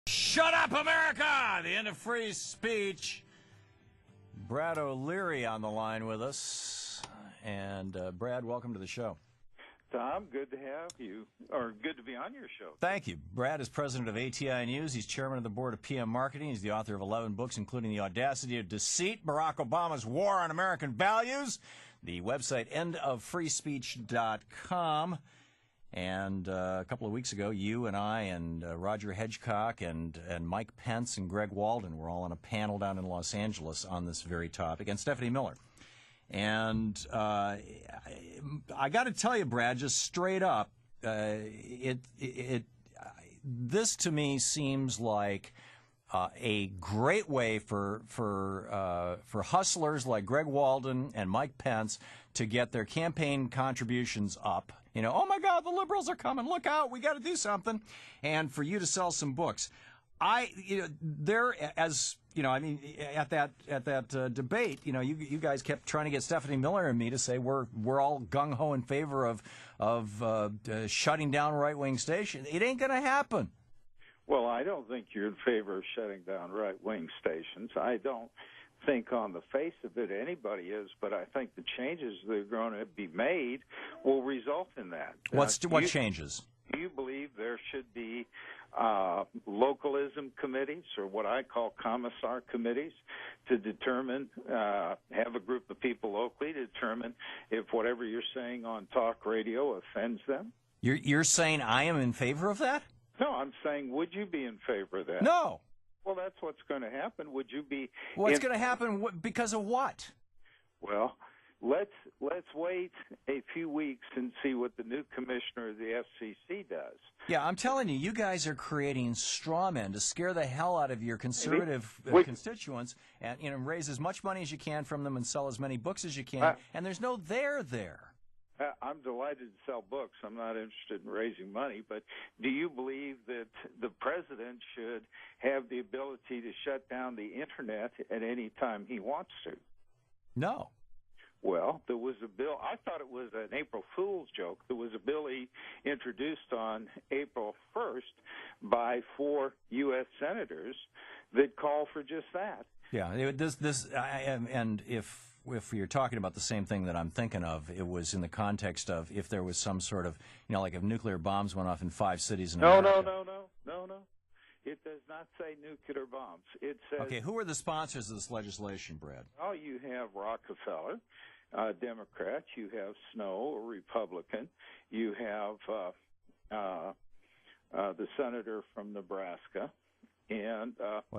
Shut up, America! The end of free speech. Brad O'Leary on the line with us. And Brad, welcome to the show. Thom, good to have you, or good to be on your show. Thank you. Brad is president of ATI News. He's chairman of the board of PM Marketing. He's the author of 11 books, including The Audacity of Deceit, Barack Obama's War on American Values, the website endofreespeech.com. And a couple of weeks ago, you and I and Roger Hedgecock and Mike Pence and Greg Walden were all on a panel down in Los Angeles on this very topic, and Stephanie Miller. And I got to tell you, Brad, just straight up, this to me seems like a great way for hustlers like Greg Walden and Mike Pence to get their campaign contributions up. You know, oh my God, the liberals are coming! Look out, we got to do something, and for you to sell some books. At that debate, you know, you guys kept trying to get Stephanie Miller and me to say we're all gung ho in favor of shutting down right-wing stations. It ain't going to happen. Well, I don't think you're in favor of shutting down right-wing stations. I don't think on the face of it anybody is, but I think the changes that are going to be made will result in that. What changes? Do you believe there should be localism committees, or what I call commissar committees, to determine, have a group of people locally to determine if whatever you're saying on talk radio offends them? You're saying I am in favor of that? No, I'm saying, would you be in favor of that? No. Well, that's what's going to happen. Would you be? What's going to happen because of what? Well, let's wait a few weeks and see what the new commissioner of the FCC does. Yeah, I'm telling you, you guys are creating straw men to scare the hell out of your conservative constituents, and raise as much money as you can from them and sell as many books as you can. And there's no there. I'm delighted to sell books. I'm not interested in raising money. But do you believe that the president should have the ability to shut down the Internet at any time he wants to? No. Well, there was a bill. I thought it was an April Fool's joke. There was a bill he introduced on April 1st by 4 U.S. senators that call for just that. Yeah, and if you're talking about the same thing that I'm thinking of, it was in the context of if there was some sort of, like if nuclear bombs went off in 5 cities in America. No. It does not say nuclear bombs. It says. Okay, who are the sponsors of this legislation, Brad? Oh, you have Rockefeller, Democrat. You have Snow, a Republican. You have the senator from Nebraska, and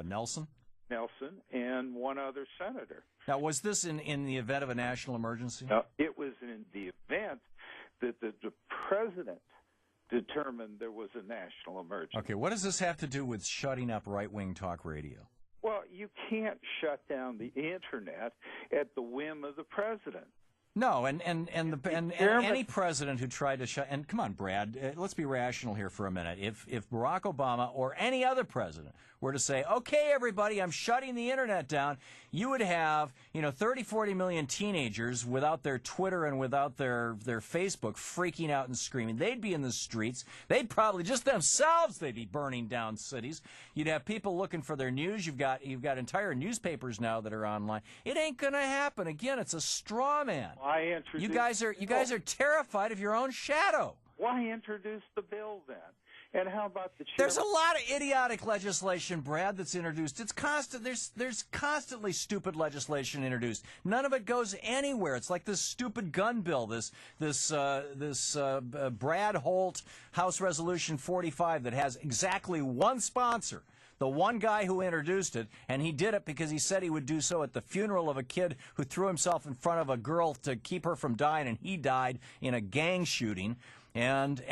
Nelson? Nelson, and one other senator. Now, was this in the event of a national emergency? It was in the event that the president determined there was a national emergency. Okay, what does this have to do with shutting up right-wing talk radio? Well, you can't shut down the Internet at the whim of the president. No, and any president who tried to shut, and come on, Brad, let's be rational here for a minute. If Barack Obama or any other president were to say, okay, everybody, I'm shutting the Internet down, you would have, 30, 40 million teenagers without their Twitter and without their Facebook freaking out and screaming. They'd be in the streets. They'd probably, just themselves, they'd be burning down cities. You'd have people looking for their news. You've got entire newspapers now that are online. It ain't going to happen. Again, it's a straw man. You guys are terrified of your own shadow. Why introduce the bill then? And how about the chairman? There's a lot of idiotic legislation, Brad, that's introduced. It's constant. There's constantly stupid legislation introduced. None of it goes anywhere. It's like this stupid gun bill, this Brad Holt House Resolution 45 that has exactly one sponsor. The one guy who introduced it, and he did it because he said he would do so at the funeral of a kid who threw himself in front of a girl to keep her from dying, and he died in a gang shooting. And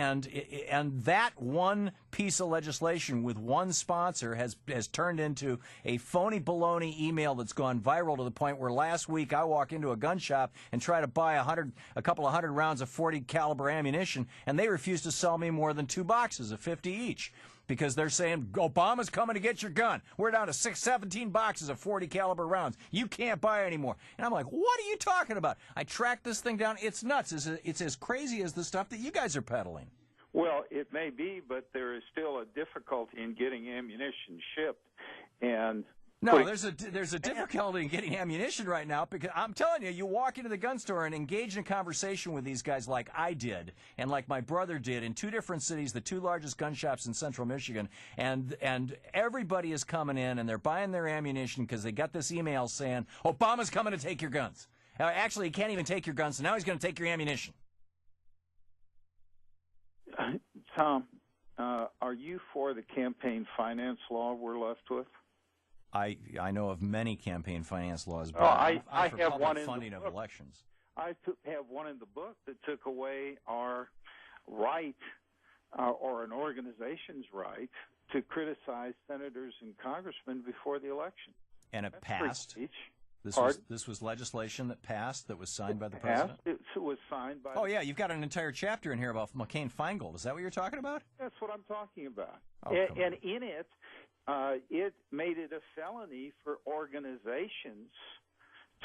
that one piece of legislation with one sponsor has turned into a phony baloney email that's gone viral to the point where last week I walk into a gun shop and try to buy a couple of hundred rounds of .40 caliber ammunition, and they refuse to sell me more than 2 boxes of 50 each. Because they're saying, Obama's coming to get your gun. We're down to 17 boxes of .40 caliber rounds. You can't buy anymore. And I'm like, what are you talking about? I tracked this thing down. It's nuts. It's as crazy as the stuff that you guys are peddling. Well, it may be, but there is still a difficulty in getting ammunition shipped. And no, there's a difficulty in getting ammunition right now, because I'm telling you, you walk into the gun store and engage in a conversation with these guys like I did and like my brother did in 2 different cities, the 2 largest gun shops in central Michigan, and everybody is coming in and they're buying their ammunition because they got this email saying, Obama's coming to take your guns. Actually, he can't even take your guns, so now he's going to take your ammunition. Thom, are you for the campaign finance law we're left with? I know of many campaign finance laws, but I for have public one funding of elections. I have one in the book that took away our right, or an organization's right, to criticize senators and congressmen before the election. And it passed. This was legislation that passed, that was signed by the president? It was signed by... Oh, yeah, you've got an entire chapter in here about McCain-Feingold. Is that what you're talking about? That's what I'm talking about. Oh, and in it, it made it a felony for organizations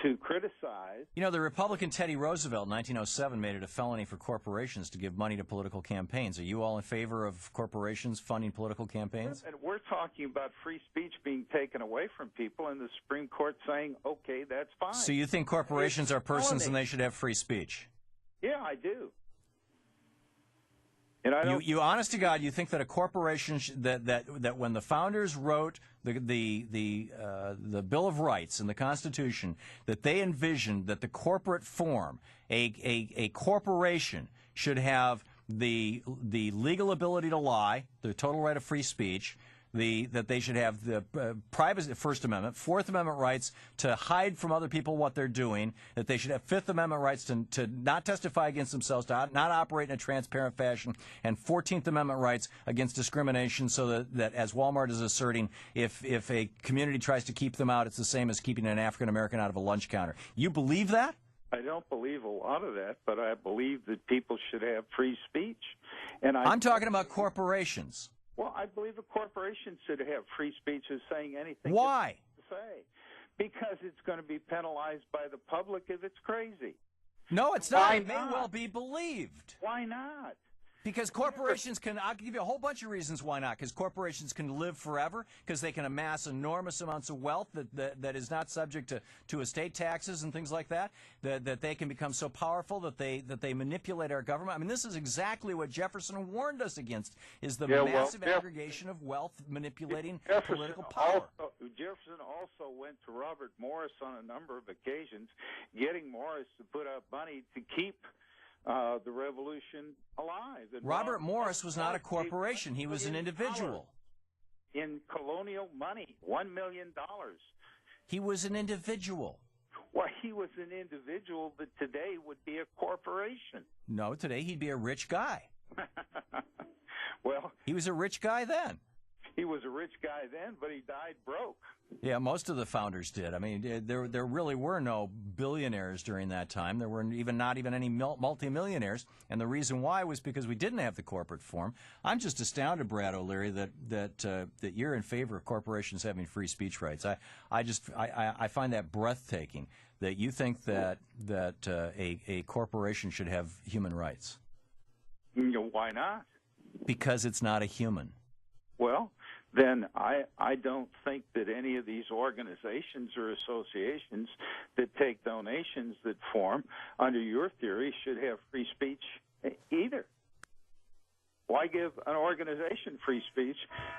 to criticize... You know, the Republican Teddy Roosevelt in 1907 made it a felony for corporations to give money to political campaigns. Are you all in favor of corporations funding political campaigns? And we're talking about free speech being taken away from people, and the Supreme Court saying, okay, that's fine. So you think corporations are persons and they should have free speech? Yeah, I do. And I don't... You honest to God, you think that a corporation that when the founders wrote the Bill of Rights and the Constitution, that they envisioned that the corporate form, a corporation should have the legal ability to lie, the total right of free speech, that they should have the privacy, First Amendment, Fourth Amendment rights to hide from other people what they're doing, that they should have Fifth Amendment rights to not testify against themselves, to not operate in a transparent fashion, and 14th Amendment rights against discrimination, so that as Walmart is asserting, if a community tries to keep them out, it's the same as keeping an African American out of a lunch counter. You believe that? I don't believe a lot of that, but I believe that people should have free speech. And I'm talking about corporations. Well, I believe a corporation should have free speech as saying anything. Why? To say. Because it's going to be penalized by the public if it's crazy. No, it's not. It may well be believed. Why not? Because corporations can, I'll give you a whole bunch of reasons why not. Because corporations can live forever, because they can amass enormous amounts of wealth that is not subject to estate taxes and things like that, that they can become so powerful that they manipulate our government. I mean, this is exactly what Jefferson warned us against, is the massive aggregation of wealth manipulating political power. Jefferson also went to Robert Morris on a number of occasions, getting Morris to put up money to keep the revolution alive. And Robert Morris was not a corporation. He was an individual. In colonial money, $1 million. He was an individual. Well, he was an individual that today would be a corporation. No, today he'd be a rich guy. Well, he was a rich guy then. He was a rich guy then, but he died broke. Yeah, most of the founders did. I mean, there really were no billionaires during that time. There were not even any multimillionaires, and the reason why was because we didn't have the corporate form. I'm just astounded, Brad O'Leary, that you're in favor of corporations having free speech rights. I find that breathtaking, that you think that a corporation should have human rights. Why not? Because it's not a human. Well, then I don't think that any of these organizations or associations that take donations that form under your theory should have free speech either. Why give an organization free speech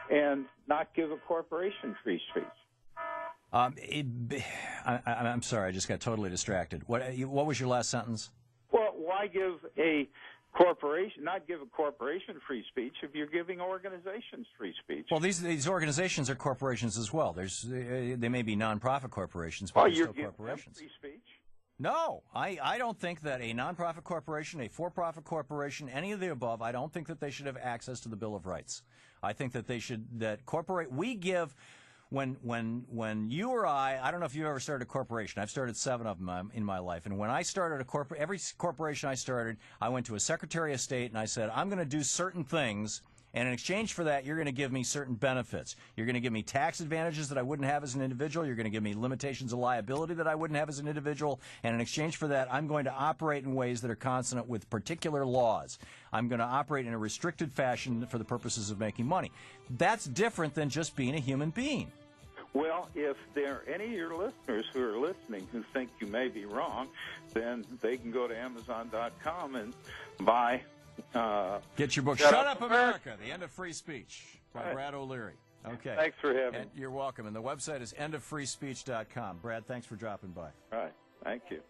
and not give a corporation free speech? I'm sorry, I just got totally distracted. What was your last sentence? Well, why give a corporation, not give a corporation free speech if you're giving organizations free speech? Well, these organizations are corporations as well. They may be nonprofit corporations, but they're still corporations. Free speech? No, I don't think that a nonprofit corporation, a for-profit corporation, any of the above, I don't think that they should have access to the Bill of Rights. I think that we give. When you or I don't know if you ever started a corporation. I've started 7 of them in my life. And when I started every corporation I started, I went to a Secretary of State and I said, I'm going to do certain things, And in exchange for that, you're going to give me certain benefits. You're going to give me tax advantages that I wouldn't have as an individual. You're going to give me limitations of liability that I wouldn't have as an individual. And in exchange for that, I'm going to operate in ways that are consonant with particular laws. I'm going to operate in a restricted fashion for the purposes of making money. That's different than just being a human being. Well, if there are any of your listeners who are listening who think you may be wrong, then they can go to Amazon.com and buy... Get your book, Shut Up America, The End of Free Speech, by Brad O'Leary. Okay. Thanks for having me. You're welcome. And the website is endoffreespeech.com. Brad, thanks for dropping by. All right. Thank you.